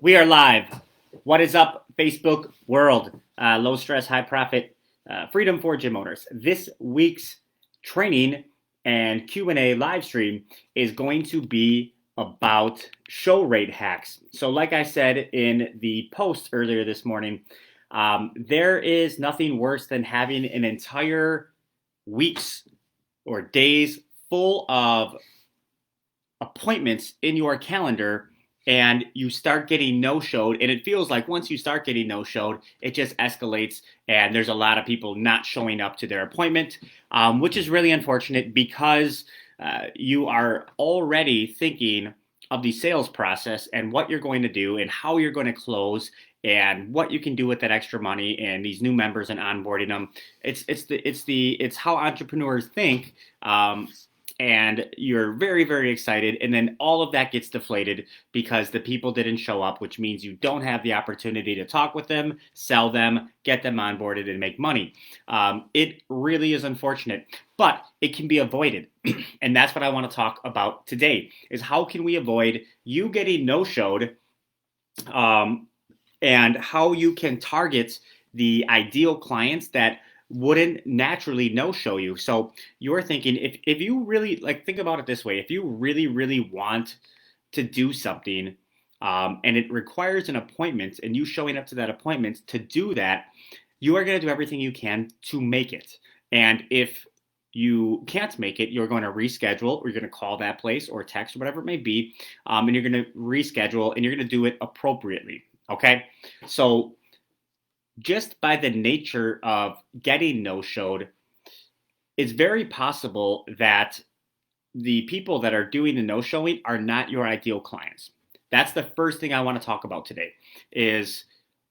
We are live. What is up, Facebook world? Low stress, high profit, freedom for gym owners. This week's training and Q&A live stream is going to be about show rate hacks. So, like I said in the post earlier this morning, there is nothing worse than having an entire weeks or days full of appointments in your calendar and you start getting no-showed, and it feels like once you start getting no-showed, it just escalates, and there's a lot of people not showing up to their appointment, which is really unfortunate because you are already thinking of the sales process and what you're going to do and how you're going to close and what you can do with that extra money and these new members and onboarding them. It's how entrepreneurs think. And you're very, very excited. And then all of that gets deflated because the people didn't show up, which means you don't have the opportunity to talk with them, sell them, get them onboarded, and make money. It really is unfortunate, but it can be avoided. And that's what I want to talk about today is how can we avoid you getting no-showed, and how you can target the ideal clients that wouldn't naturally no show you. So you're thinking if you really like think about it this way, if you really, really want to do something, and it requires an appointment and you showing up to that appointment to do that, you are going to do everything you can to make it. And if you can't make it, you're going to reschedule, or you're going to call that place or text or whatever it may be, and you're going to reschedule and you're going to do it appropriately. Okay, so just by the nature of getting no-showed, it's very possible that the people that are doing the no-showing are not your ideal clients. That's the first thing I want to talk about today is,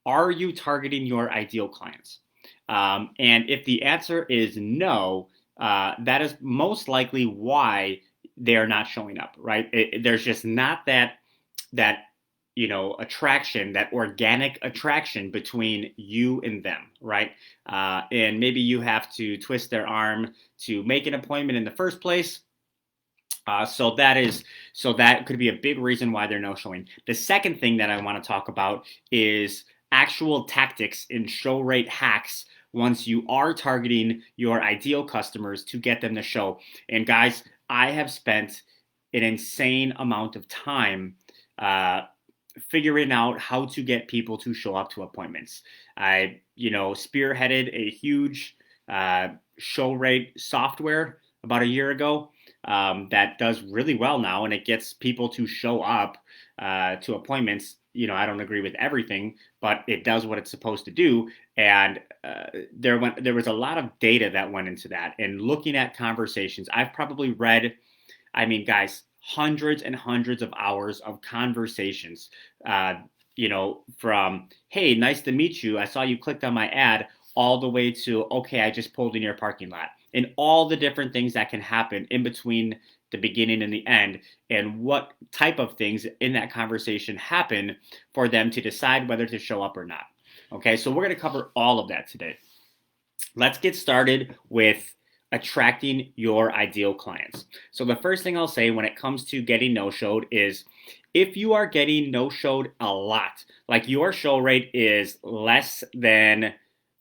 are you targeting your ideal clients? And if the answer is no, that is most likely why they are not showing up, right? There's just not that attraction, that organic attraction between you and them, right? And maybe you have to twist their arm to make an appointment in the first place. So that could be a big reason why they're no showing. The second thing that I want to talk about is actual tactics and show rate hacks once you are targeting your ideal customers to get them to show. And guys, I have spent an insane amount of time figuring out how to get people to show up to appointments. I, spearheaded a huge show rate software about a year ago that does really well now, and it gets people to show up to appointments. I don't agree with everything, but it does what it's supposed to do. And there was a lot of data that went into that. And looking at conversations, I've probably read, guys, hundreds and hundreds of hours of conversations, from, hey, nice to meet you, I saw you clicked on my ad, all the way to, okay, I just pulled in your parking lot, and all the different things that can happen in between the beginning and the end, and what type of things in that conversation happen for them to decide whether to show up or not. Okay, so we're going to cover all of that today. Let's get started with attracting your ideal clients. So the first thing I'll say when it comes to getting no-showed is, if you are getting no-showed a lot, like your show rate is less than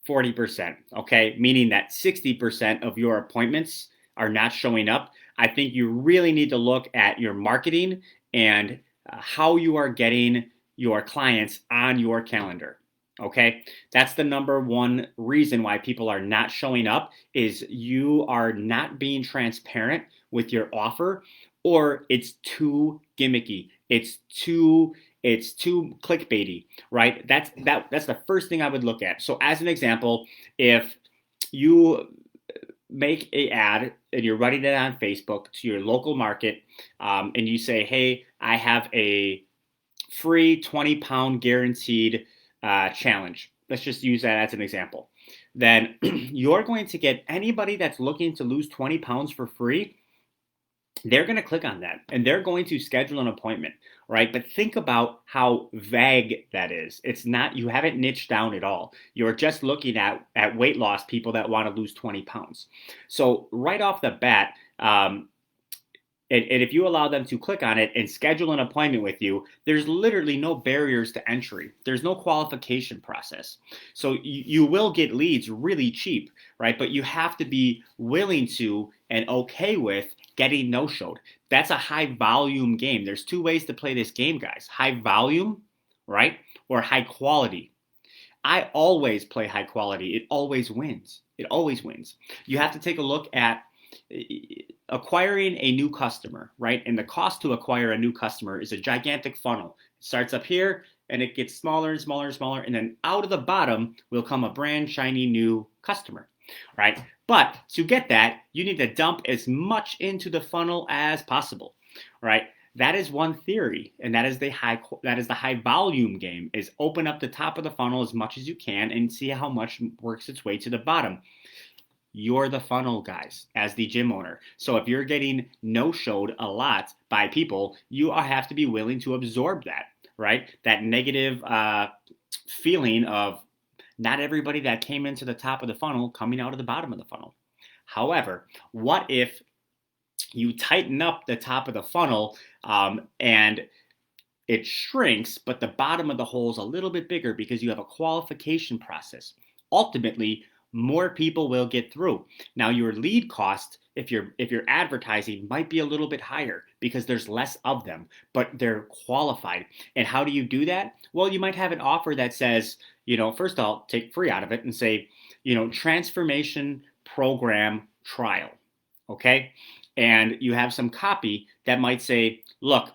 40%, okay, meaning that 60% of your appointments are not showing up, I think you really need to look at your marketing and how you are getting your clients on your calendar. Okay, that's the number one reason why people are not showing up, is you are not being transparent with your offer, or it's too gimmicky. It's too clickbaity, right? That's the first thing I would look at. So as an example, if you make a ad and you're running it on Facebook to your local market, and you say, hey, I have a free 20-pound guaranteed challenge. Let's just use that as an example. Then you're going to get anybody that's looking to lose 20 pounds for free. They're going to click on that and they're going to schedule an appointment, right? But think about how vague that is. It's not, you haven't niched down at all. You're just looking at weight loss people that want to lose 20 pounds. So right off the bat, And if you allow them to click on it and schedule an appointment with you, there's literally no barriers to entry. There's no qualification process. So you will get leads really cheap, right? But you have to be willing to and okay with getting no-showed. That's a high volume game. There's two ways to play this game, guys. High volume, right? Or high quality. I always play high quality. It always wins. It always wins. You have to take a look at acquiring a new customer, right? And the cost to acquire a new customer is a gigantic funnel. It starts up here and it gets smaller and smaller and smaller. And then out of the bottom will come a brand shiny new customer, right? But to get that, you need to dump as much into the funnel as possible, right? That is one theory, and that is the high volume game. Is open up the top of the funnel as much as you can and see how much works its way to the bottom. You're the funnel, guys, as the gym owner. So if you're getting no-showed a lot by people, you have to be willing to absorb that, right? That negative feeling of not everybody that came into the top of the funnel coming out of the bottom of the funnel. However, what if you tighten up the top of the funnel and it shrinks, but the bottom of the hole is a little bit bigger because you have a qualification process? Ultimately, more people will get through. Now, your lead cost, if you're advertising, might be a little bit higher because there's less of them, but they're qualified. And how do you do that? Well, you might have an offer that says, first I'll take free out of it and say, transformation program trial. Okay. And you have some copy that might say, look,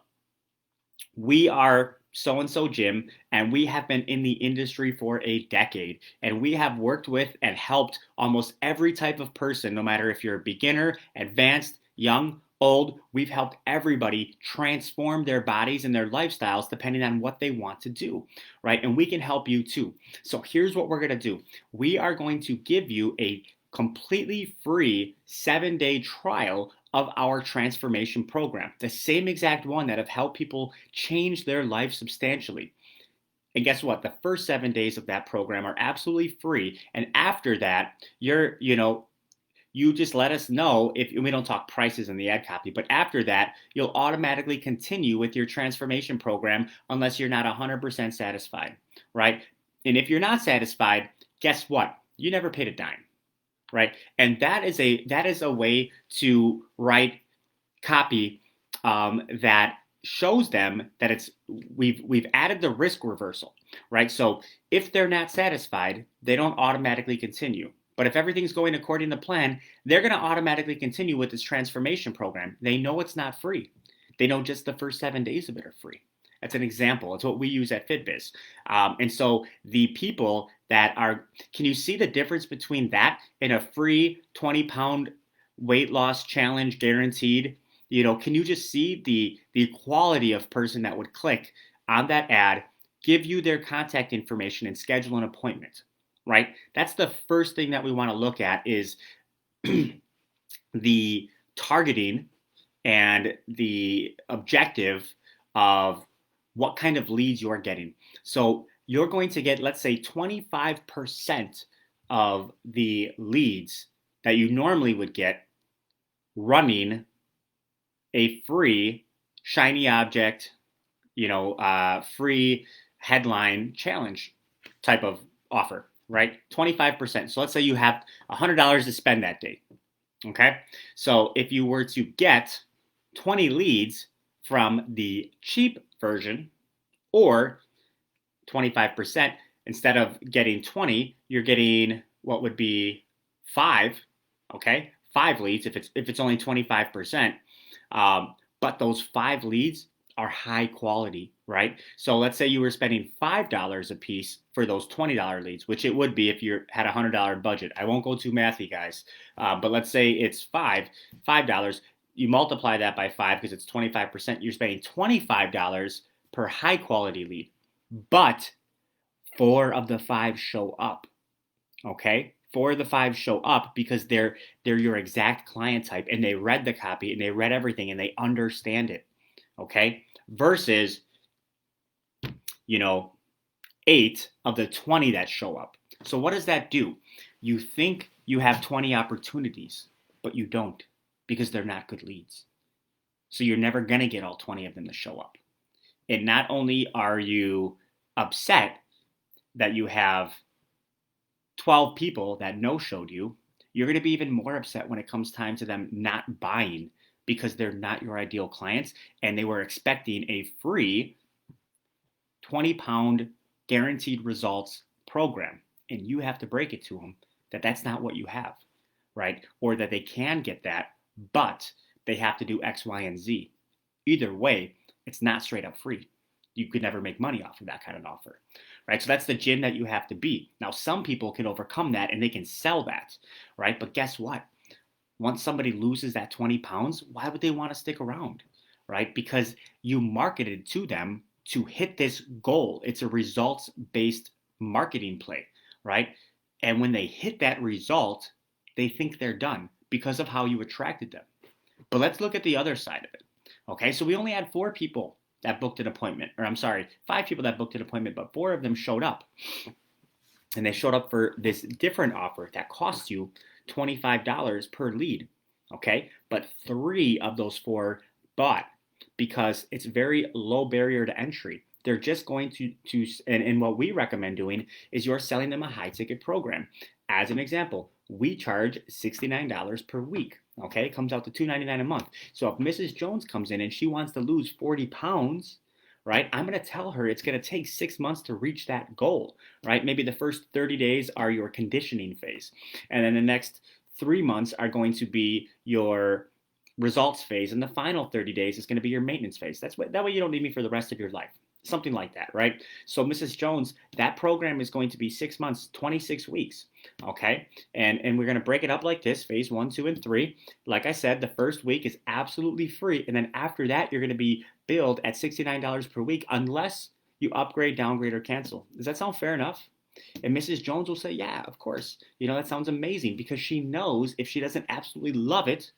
we are so-and-so gym, and we have been in the industry for a decade, and we have worked with and helped almost every type of person, no matter if you're a beginner, advanced, young, old. We've helped everybody transform their bodies and their lifestyles depending on what they want to do, right? And we can help you too. So here's what we're going to do. We are going to give you a completely free 7-day trial of our transformation program, the same exact one that have helped people change their life substantially. And guess what? The first 7 days of that program are absolutely free. And after that, you just let us know if we don't talk prices in the ad copy, but after that, you'll automatically continue with your transformation program unless you're not 100% satisfied, right? And if you're not satisfied, guess what? You never paid a dime. Right, and that is a way to write copy that shows them that we've added the risk reversal, right? So if they're not satisfied, they don't automatically continue. But if everything's going according to plan, they're going to automatically continue with this transformation program. They know it's not free. They know just the first 7 days of it are free. That's an example. It's what we use at FitBiz. And so the people that can you see the difference between that and a free 20-pound weight loss challenge guaranteed? Can you just see the quality of person that would click on that ad, give you their contact information, and schedule an appointment, right? That's the first thing that we want to look at is the targeting and the objective of what kind of leads you're getting. So you're going to get, let's say, 25% of the leads that you normally would get running a free shiny object, free headline challenge type of offer, right? 25%. So let's say you have $100 to spend that day. Okay. So if you were to get 20 leads from the cheap version, or 25%, instead of getting 20, you're getting what would be 5, okay? 5 leads if it's only 25%. But those 5 leads are high quality, right? So let's say you were spending $5 a piece for those $20 leads, which it would be if you had a $100 budget. I won't go too mathy, guys, but let's say it's $5. You multiply that by 5 because it's 25%. You're spending $25 per high quality lead, but 4 of the 5 show up. Okay, 4 of the 5 show up because they're your exact client type, and they read the copy and they read everything and they understand it. Okay, versus 8 of the 20 that show up. So what does that do? You think you have 20 opportunities, but you don't, because they're not good leads. So you're never going to get all 20 of them to show up. And not only are you upset that you have 12 people that no-showed you, you're going to be even more upset when it comes time to them not buying because they're not your ideal clients and they were expecting a free 20-pound guaranteed results program. And you have to break it to them that that's not what you have, right? Or that they can get that, but they have to do X, Y, and Z. Either way, it's not straight up free. You could never make money off of that kind of offer, right? So that's the gym that you have to be. Now, some people can overcome that and they can sell that, right? But guess what? Once somebody loses that 20 pounds, why would they want to stick around, right? Because you marketed to them to hit this goal. It's a results-based marketing play, right? And when they hit that result, they think they're done because of how you attracted them. But let's look at the other side of it. Okay, so we only had 4 people that booked an appointment, or I'm sorry, 5 people that booked an appointment, but 4 of them showed up. And they showed up for this different offer that costs you $25 per lead. Okay, but 3 of those 4 bought because it's very low barrier to entry. They're just going to and what we recommend doing is you're selling them a high ticket program. As an example, we charge $69 per week. Okay, it comes out to $299 a month. So if Mrs. Jones comes in and she wants to lose 40 pounds, right, I'm going to tell her it's going to take 6 months to reach that goal, right? Maybe the first 30 days are your conditioning phase. And then the next 3 months are going to be your results phase. And the final 30 days is going to be your maintenance phase. That way you don't need me for the rest of your life. Something like that, right? So Mrs. Jones, that program is going to be 6 months, 26 weeks, okay? And we're going to break it up like this, phase 1, 2, and 3. Like I said, the first week is absolutely free. And then after that, you're going to be billed at $69 per week unless you upgrade, downgrade, or cancel. Does that sound fair enough? And Mrs. Jones will say, yeah, of course. That sounds amazing because she knows if she doesn't absolutely love it,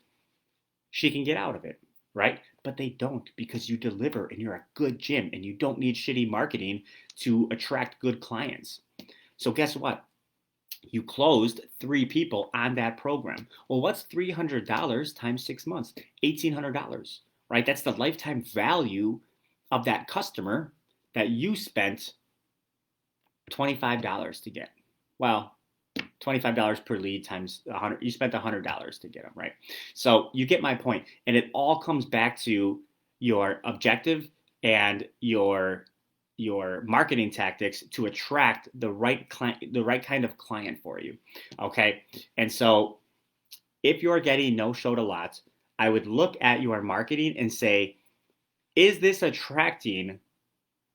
she can get out of it, right? But they don't because you deliver and you're a good gym and you don't need shitty marketing to attract good clients. So guess what? You closed 3 people on that program. Well, what's $300 times 6 months? $1,800, right? That's the lifetime value of that customer that you spent $25 to get. Well, $25 per lead times 100, you spent $100 to get them, right? So you get my point. And it all comes back to your objective and your marketing tactics to attract the right client, the right kind of client for you. Okay. And so if you're getting no-showed a lot, I would look at your marketing and say, is this attracting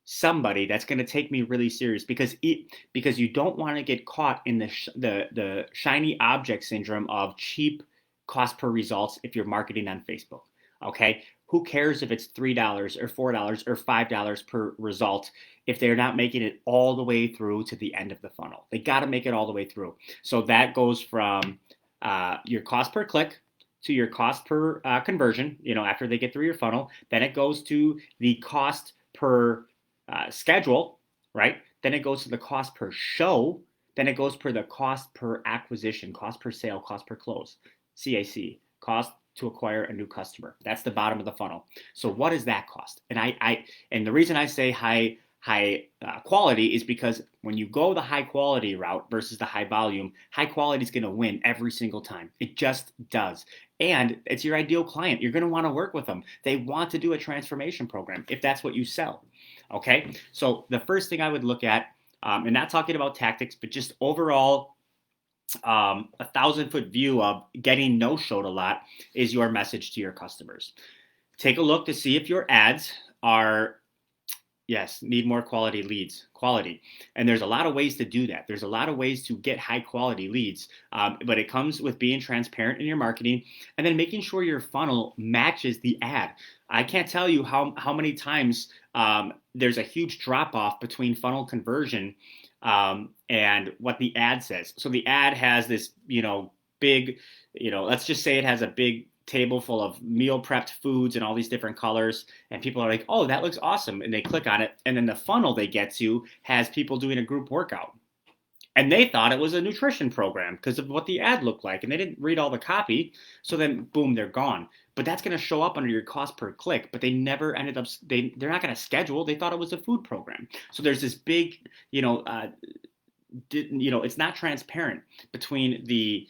somebody that's going to take me really serious? Because you don't want to get caught in the shiny object syndrome of cheap cost per results if you're marketing on Facebook. Okay, who cares if it's $3 or $4 or $5 per result if they're not making it all the way through to the end of the funnel? They got to make it all the way through. So that goes from your cost per click to your cost per conversion, after they get through your funnel. Then it goes to the cost per schedule, right? Then it goes to the cost per show. Then it goes per the cost per acquisition, cost per sale, cost per close, CAC, cost to acquire a new customer. That's the bottom of the funnel. So what does that cost? And the reason I say high quality is because when you go the high quality route versus the high volume, high quality is going to win every single time. It just does. And it's your ideal client. You're going to want to work with them. They want to do a transformation program if that's what you sell. Okay, so the first thing I would look at, and not talking about tactics, but just overall, a 1,000-foot view of getting no-showed a lot is your message to your customers. Take a look to see if your ads are, yes, need more quality leads, And there's a lot of ways to do that. There's a lot of ways to get high quality leads, but it comes with being transparent in your marketing and then making sure your funnel matches the ad. I can't tell you how many times there's a huge drop off between funnel conversion and what the ad says. So the ad has this, big, let's just say it has a big table full of meal prepped foods and all these different colors, and people are like, oh, that looks awesome, and they click on it, and then the funnel they get to has people doing a group workout, and they thought it was a nutrition program because of what the ad looked like, and they didn't read all the copy. So then boom, they're gone. but that's going to show up under your cost per click. But they never ended up, they're not going to schedule. They thought it was a food program. So there's this big, it's not transparent between the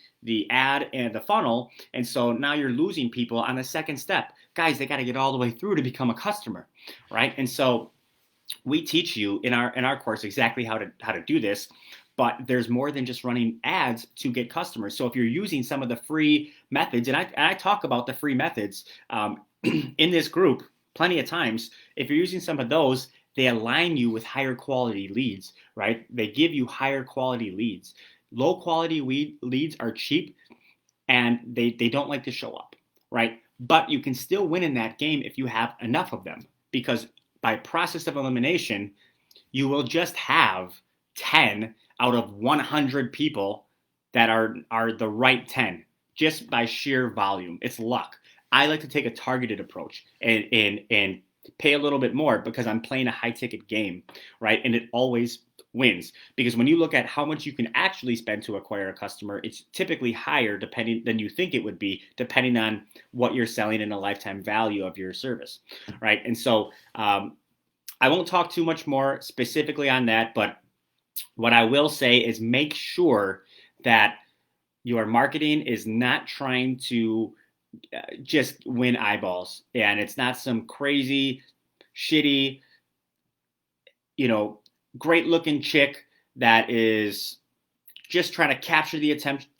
ad and the funnel, and so now you're losing people on the second step. Guys, they got to get all the way through to become a customer, right? And so we teach you in our course exactly how to do this, but there's more than just running ads to get customers. So if you're using some of the free methods, and I talk about the free methods in this group plenty of times, if you're using some of those, they align you with higher quality leads, right? They give you higher quality leads. Low quality leads are cheap and they don't like to show up, right? But you can still win in that game if you have enough of them, because by process of elimination, you will just have 10 out of 100 people that are the right 10 just by sheer volume. It's luck. I like to take a targeted approach and pay a little bit more because I'm playing a high ticket game, right? And it always wins, because when you look at how much you can actually spend to acquire a customer, it's typically higher than you think it would be, depending on what you're selling and the lifetime value of your service, right? And so I won't talk too much more specifically on that, but what I will say is make sure that your marketing is not trying to just win eyeballs, and it's not some crazy, shitty, great looking chick that is just trying to capture the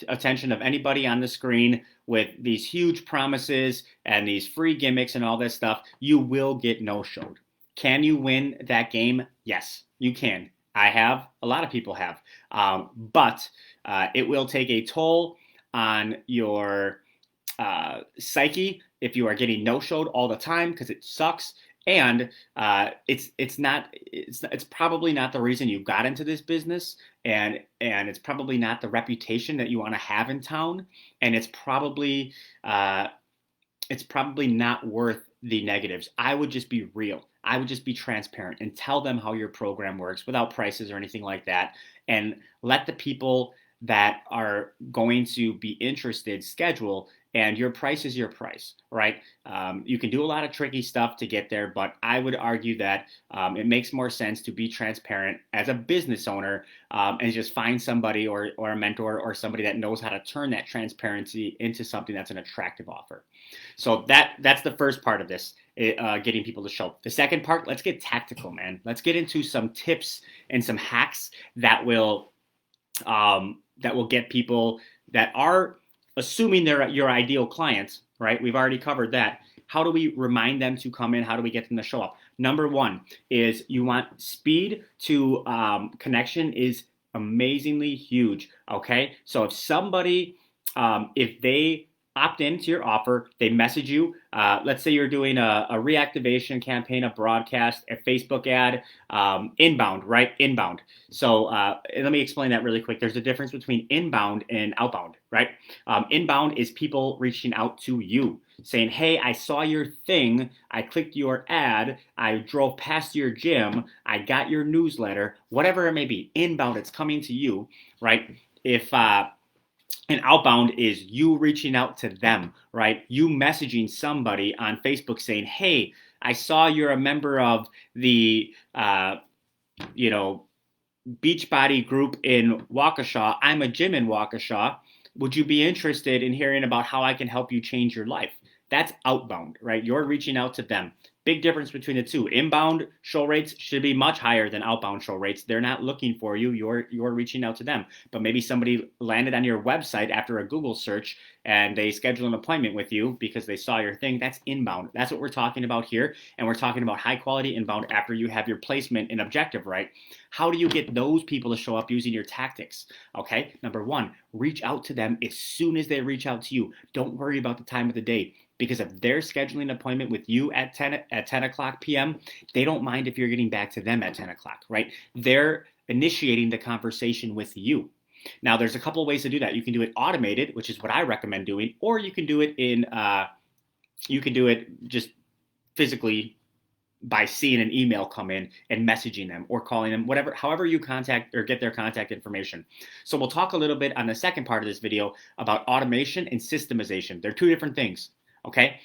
attention of anybody on the screen with these huge promises and these free gimmicks and all this stuff. You will get no-showed. Can you win that game? Yes, you can. I have. A lot of people have. But it will take a toll on your psyche if you are getting no-showed all the time, because it sucks. And it's probably not the reason you got into this business, and it's probably not the reputation that you want to have in town, and it's probably not worth the negatives. I would just be real. I would just be transparent and tell them how your program works without prices or anything like that, and let the people that are going to be interested schedule, and your price is your price, right? You can do a lot of tricky stuff to get there, but I would argue that it makes more sense to be transparent as a business owner, and just find somebody or a mentor or somebody that knows how to turn that transparency into something that's an attractive offer. So that's the first part of this, getting people to show. The second part, let's get tactical, man. Let's get into some tips and some hacks that will get people that are assuming they're your ideal clients, right? We've already covered that. How do we remind them to come in? How do we get them to show up? Number one is you want speed to connection is amazingly huge, okay? So if somebody, if they opt into your offer, they message you, let's say you're doing a reactivation campaign, a broadcast, a Facebook ad, inbound, right? Inbound. So let me explain that really quick. There's a difference between inbound and outbound, right? Inbound is people reaching out to you saying, hey, I saw your thing, I clicked your ad, I drove past your gym, I got your newsletter, whatever it may be. Inbound, it's coming to you, right? And outbound is you reaching out to them, right? You messaging somebody on Facebook saying, hey, I saw you're a member of the, Beachbody group in Waukesha. I'm a gym in Waukesha. Would you be interested in hearing about how I can help you change your life? That's outbound, right? You're reaching out to them. Big difference between the two. Inbound show rates should be much higher than outbound show rates. They're not looking for you. You're reaching out to them. But maybe somebody landed on your website after a Google search and they scheduled an appointment with you because they saw your thing. That's inbound. That's what we're talking about here. And we're talking about high quality inbound after you have your placement and objective right. How do you get those people to show up using your tactics? Okay, number one, reach out to them as soon as they reach out to you. Don't worry about the time of the day. Because if they're scheduling an appointment with you at 10 o'clock p.m., they don't mind if you're getting back to them at 10 o'clock, right? They're initiating the conversation with you. Now, there's a couple of ways to do that. You can do it automated, which is what I recommend doing, or you can do it just physically by seeing an email come in and messaging them or calling them, however you contact or get their contact information. So we'll talk a little bit on the second part of this video about automation and systemization. They're two different things. Okay.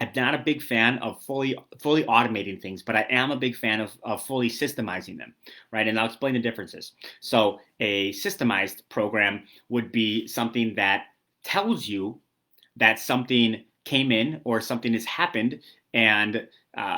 I'm not a big fan of fully automating things, but I am a big fan of fully systemizing them, right? And I'll explain the differences. So a systemized program would be something that tells you that something came in or something has happened, and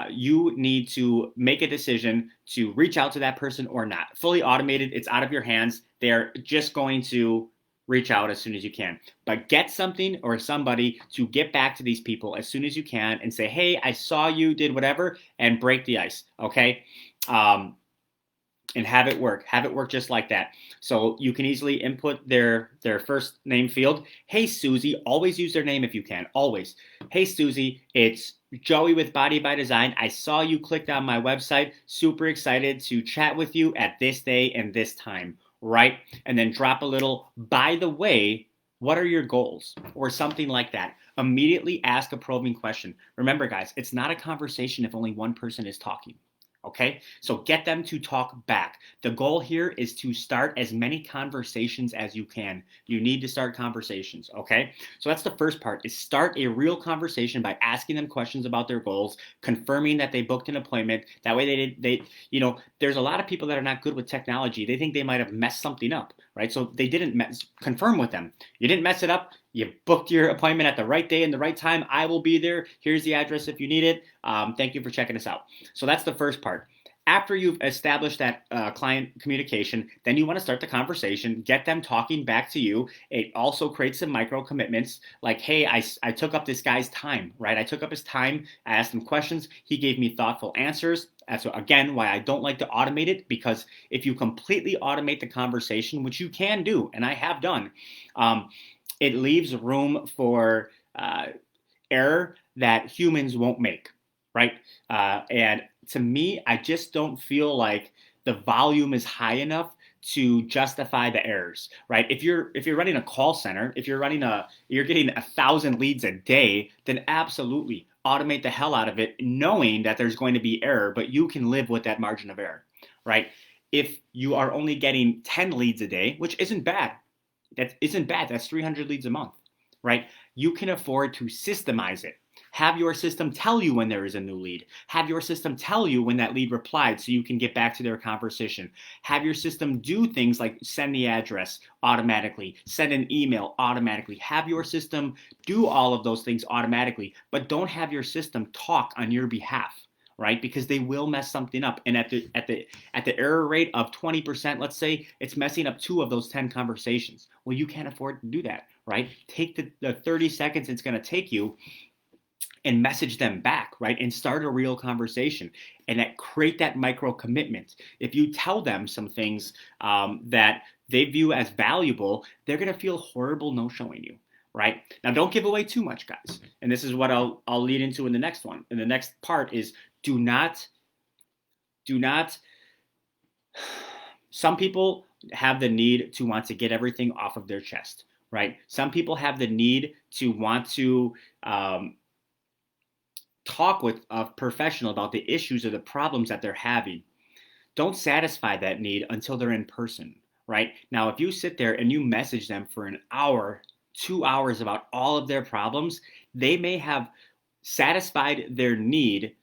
you need to make a decision to reach out to that person or not. Fully automated, it's out of your hands. They're just going to reach out as soon as you can. But get something or somebody to get back to these people as soon as you can and say, hey, I saw you did whatever, and break the ice, okay? And have it work. Have it work just like that. So you can easily input their first name field. Hey, Susie. Always use their name if you can. Always. Hey, Susie. It's Joey with Body by Design. I saw you clicked on my website. Super excited to chat with you at this day and this time. Right? And then drop a little, by the way, what are your goals? Or something like that. Immediately ask a probing question. Remember, guys, it's not a conversation if only one person is talking. Okay, so get them to talk back. The goal here is to start as many conversations as you can. You need to start conversations, okay? So that's the first part, is start a real conversation by asking them questions about their goals, confirming that they booked an appointment. That way there's a lot of people that are not good with technology. They think they might have messed something up, right? So they didn't confirm with them. You didn't mess it up. You booked your appointment at the right day and the right time. I will be there. Here's the address if you need it. Thank you for checking us out. So that's the first part. After you've established that client communication, then you want to start the conversation, get them talking back to you. It also creates some micro commitments like, hey, I took up this guy's time, right? I took up his time. I asked him questions. He gave me thoughtful answers. That's, again, why I don't like to automate it, because if you completely automate the conversation, which you can do, and I have done, it leaves room for error that humans won't make, right? And to me, I just don't feel like the volume is high enough to justify the errors, right? If you're running a call center, if you're getting 1,000 leads a day, then absolutely automate the hell out of it, knowing that there's going to be error, but you can live with that margin of error, right? If you are only getting 10 leads a day, which isn't bad, that's 300 leads a month, right? You can afford to systemize it. Have your system tell you when there is a new lead. Have your system tell you when that lead replied so you can get back to their conversation. Have your system do things like send the address automatically, send an email automatically. Have your system do all of those things automatically, but don't have your system talk on your behalf, right? Because they will mess something up. And at the error rate of 20%, let's say, it's messing up 2 of those 10 conversations. Well, you can't afford to do that, right? Take the 30 seconds it's going to take you and message them back, right? And start a real conversation, and create that micro commitment. If you tell them some things that they view as valuable, they're going to feel horrible no showing you, right? Now, don't give away too much, guys. And this is what I'll lead into in the next one. And the next part is do not. Some people have the need to want to get everything off of their chest, right? Some people have the need to want to talk with a professional about the issues or the problems that they're having. Don't satisfy that need until they're in person, right? Now, if you sit there and you message them for an hour, 2 hours about all of their problems, they may have satisfied their need,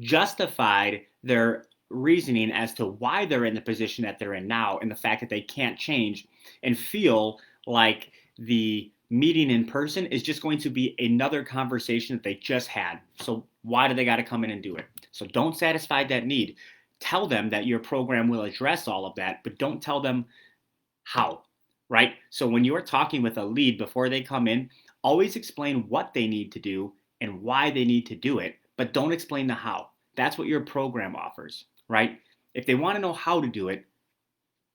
justified their reasoning as to why they're in the position that they're in now, and the fact that they can't change, and feel like the meeting in person is just going to be another conversation that they just had. So why do they got to come in and do it? So don't satisfy that need. Tell them that your program will address all of that, but don't tell them how, right? So when you're talking with a lead before they come in, always explain what they need to do and why they need to do it, but don't explain the how. That's what your program offers, right? If they want to know how to do it,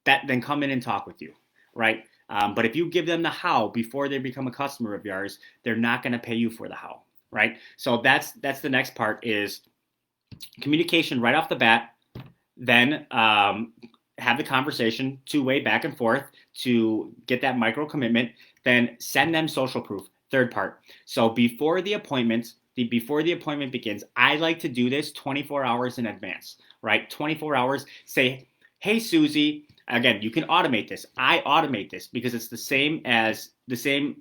then come in and talk with you, right? But if you give them the how before they become a customer of yours, they're not going to pay you for the how, right? So that's the next part, is communication right off the bat. Then have the conversation, 2-way back and forth to get that micro commitment. Then send them social proof. Third part. So before the appointment begins, I like to do this 24 hours in advance, right? 24 hours. Say, hey, Susie, Again, you can automate this. I automate this because it's the same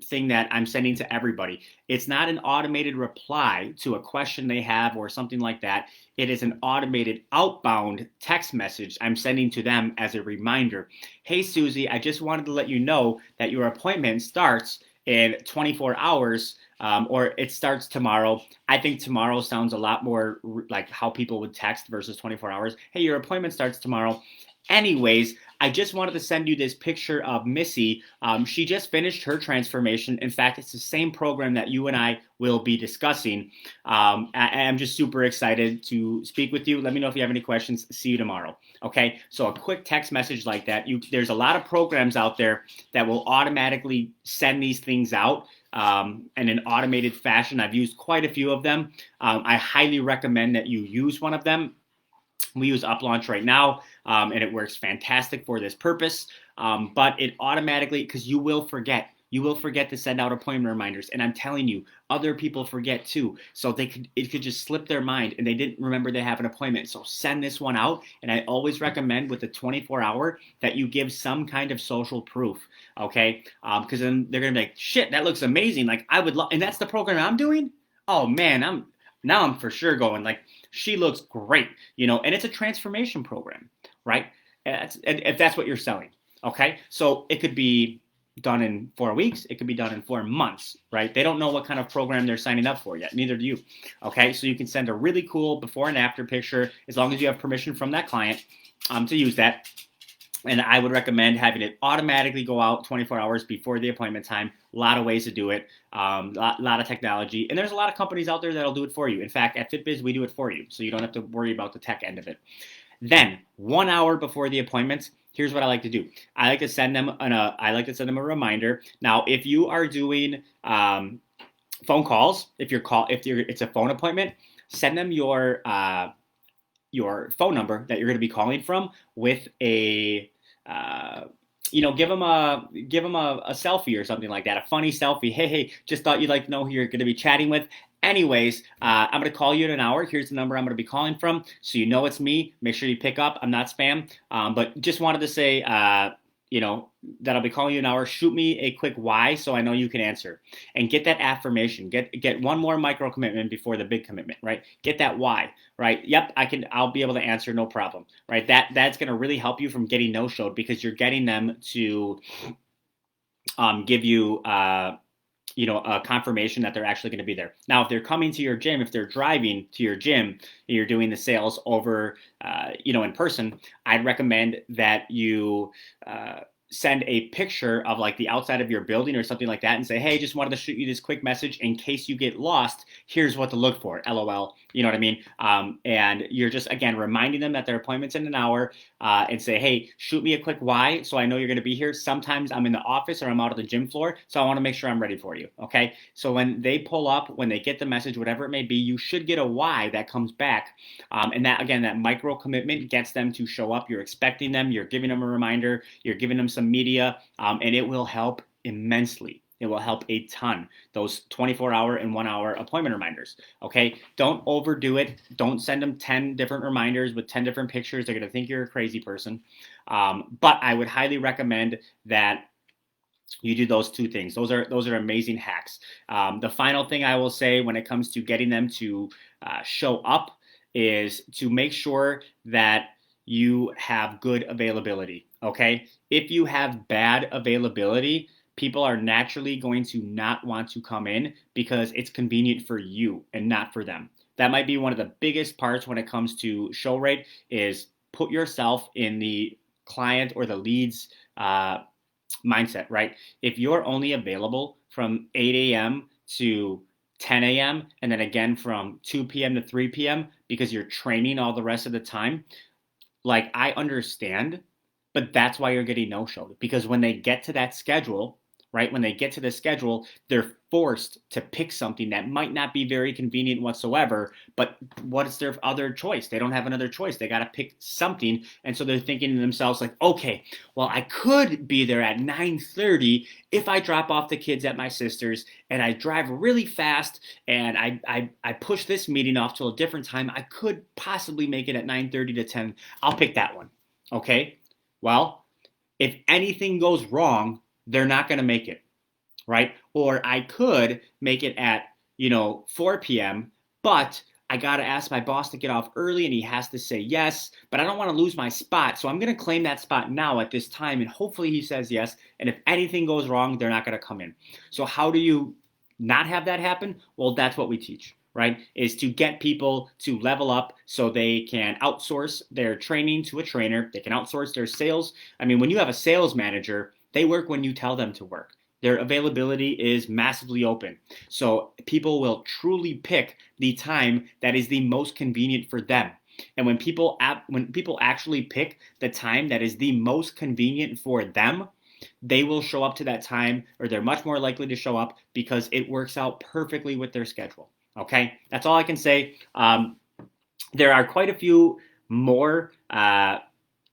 thing that I'm sending to everybody. It's not an automated reply to a question they have or something like that. It is an automated outbound text message I'm sending to them as a reminder. Hey, Susie, I just wanted to let you know that your appointment starts in 24 hours. Or it starts tomorrow. I think tomorrow sounds a lot more like how people would text versus 24 hours. Hey, your appointment starts tomorrow. Anyways, I just wanted to send you this picture of Missy. She just finished her transformation. In fact, it's the same program that you and I will be discussing. I'm just super excited to speak with you. Let me know if you have any questions. See you tomorrow. Okay, so a quick text message like that. There's a lot of programs out there that will automatically send these things out in an automated fashion. I've used quite a few of them. I highly recommend that you use one of them. We use UpLaunch right now, and it works fantastic for this purpose. But it automatically, because you will forget to send out appointment reminders, and I'm telling you, other people forget too. So it could just slip their mind, and they didn't remember they have an appointment. So send this one out, and I always recommend with the 24-hour that you give some kind of social proof, okay? Because then they're gonna be like, shit, that looks amazing. Like I would love, and that's the program I'm doing. Oh man, I'm for sure going like, she looks great, and it's a transformation program, right? If that's what you're selling, okay? So it could be done in 4 weeks. It could be done in 4 months, right? They don't know what kind of program they're signing up for yet. Neither do you, okay? So you can send a really cool before and after picture as long as you have permission from that client to use that. And I would recommend having it automatically go out 24 hours before the appointment time. A lot of ways to do it, lot of technology. And there's a lot of companies out there that'll do it for you. In fact, at FitBiz, we do it for you, so you don't have to worry about the tech end of it. Then 1 hour before the appointments, here's what I like to do. I like to send them a reminder. Now, if you are doing phone calls, if it's a phone appointment, send them your phone number that you're going to be calling from with a give them a selfie or something like that, a funny selfie. Hey, just thought you'd like to know who you're going to be chatting with. Anyways, I'm going to call you in an hour. Here's the number I'm going to be calling from, so you know it's me. Make sure you pick up. I'm not spam, but just wanted to say, that I'll be calling you in an hour. Shoot me a quick why so I know you can answer, and get that affirmation. Get one more micro commitment before the big commitment, right? Get that why, right? Yep, I'll be able to answer, no problem, right? That's going to really help you from getting no-showed, because you're getting them to give you a confirmation that they're actually going to be there. Now, if they're coming to your gym, if they're driving to your gym, you're doing the sales over, in person, I'd recommend that you send a picture of like the outside of your building or something like that and say, hey, just wanted to shoot you this quick message in case you get lost. Here's what to look for, LOL. You know what I mean? And you're just, again, reminding them that their appointment's in an hour, and say, hey, shoot me a quick why so I know you're going to be here. Sometimes I'm in the office or I'm out on the gym floor, so I want to make sure I'm ready for you, okay? So when they pull up, when they get the message, whatever it may be, you should get a why that comes back. And that, again, that micro commitment gets them to show up. You're expecting them. You're giving them a reminder. You're giving them some media, and it will help immensely. It will help a ton, those 24-hour and 1 hour appointment reminders, okay? Don't overdo it. Don't send them 10 different reminders with 10 different pictures. They're going to think you're a crazy person. But I would highly recommend that you do those two things. Those are amazing hacks. The final thing I will say when it comes to getting them to show up is to make sure that you have good availability, okay? If you have bad availability, people are naturally going to not want to come in because it's convenient for you and not for them. That might be one of the biggest parts when it comes to show rate, is put yourself in the client or the lead's mindset, right? If you're only available from 8 a.m. to 10 a.m. and then again from 2 p.m. to 3 p.m. because you're training all the rest of the time, like, I understand, but that's why you're getting no-showed. Because when they get to that schedule, right? When they get to the schedule, they're forced to pick something that might not be very convenient whatsoever, but what is their other choice? They don't have another choice. They got to pick something. And so they're thinking to themselves like, okay, well, I could be there at 9:30 if I drop off the kids at my sister's and I drive really fast and I push this meeting off till a different time. I could possibly make it at 9:30 to 10. I'll pick that one. Okay. Well, if anything goes wrong, they're not going to make it, right? Or I could make it at, 4 p.m., but I got to ask my boss to get off early and he has to say yes, but I don't want to lose my spot. So I'm going to claim that spot now at this time and hopefully he says yes. And if anything goes wrong, they're not going to come in. So how do you not have that happen? Well, that's what we teach, right? Is to get people to level up so they can outsource their training to a trainer. They can outsource their sales. I mean, when you have a sales manager, they work when you tell them to work. Their availability is massively open. So people will truly pick the time that is the most convenient for them. And when people actually pick the time that is the most convenient for them, they will show up to that time, or they're much more likely to show up because it works out perfectly with their schedule. Okay, that's all I can say. There are quite a few more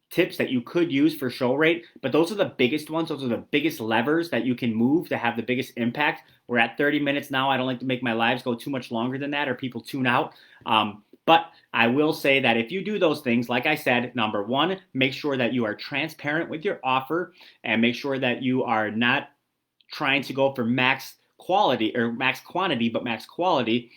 tips that you could use for show rate, but those are the biggest ones. Those are the biggest levers that you can move to have the biggest impact. We're at 30 minutes now. I don't like to make my lives go too much longer than that or people tune out. But I will say that if you do those things, like I said, number one, make sure that you are transparent with your offer and make sure that you are not trying to go for max quality or max quantity, but max quality.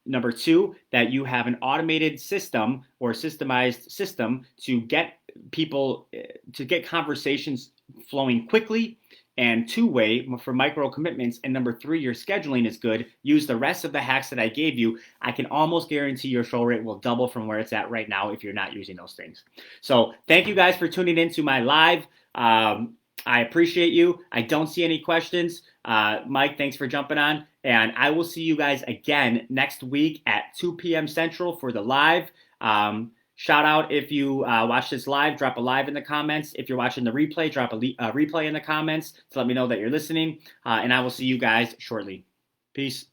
Number two, that you have an automated system or systemized system to get people to get conversations flowing quickly and two-way for micro commitments. And number three, your scheduling is good. Use the rest of the hacks that I gave you. I can almost guarantee your show rate will double from where it's at right now if you're not using those things. So thank you guys for tuning into my live. I appreciate you. I don't see any questions. Mike, thanks for jumping on. And I will see you guys again next week at 2 p.m. Central for the live. Shout out if you watch this live, drop a live in the comments. If you're watching the replay, drop a replay in the comments to let me know that you're listening. And I will see you guys shortly. Peace.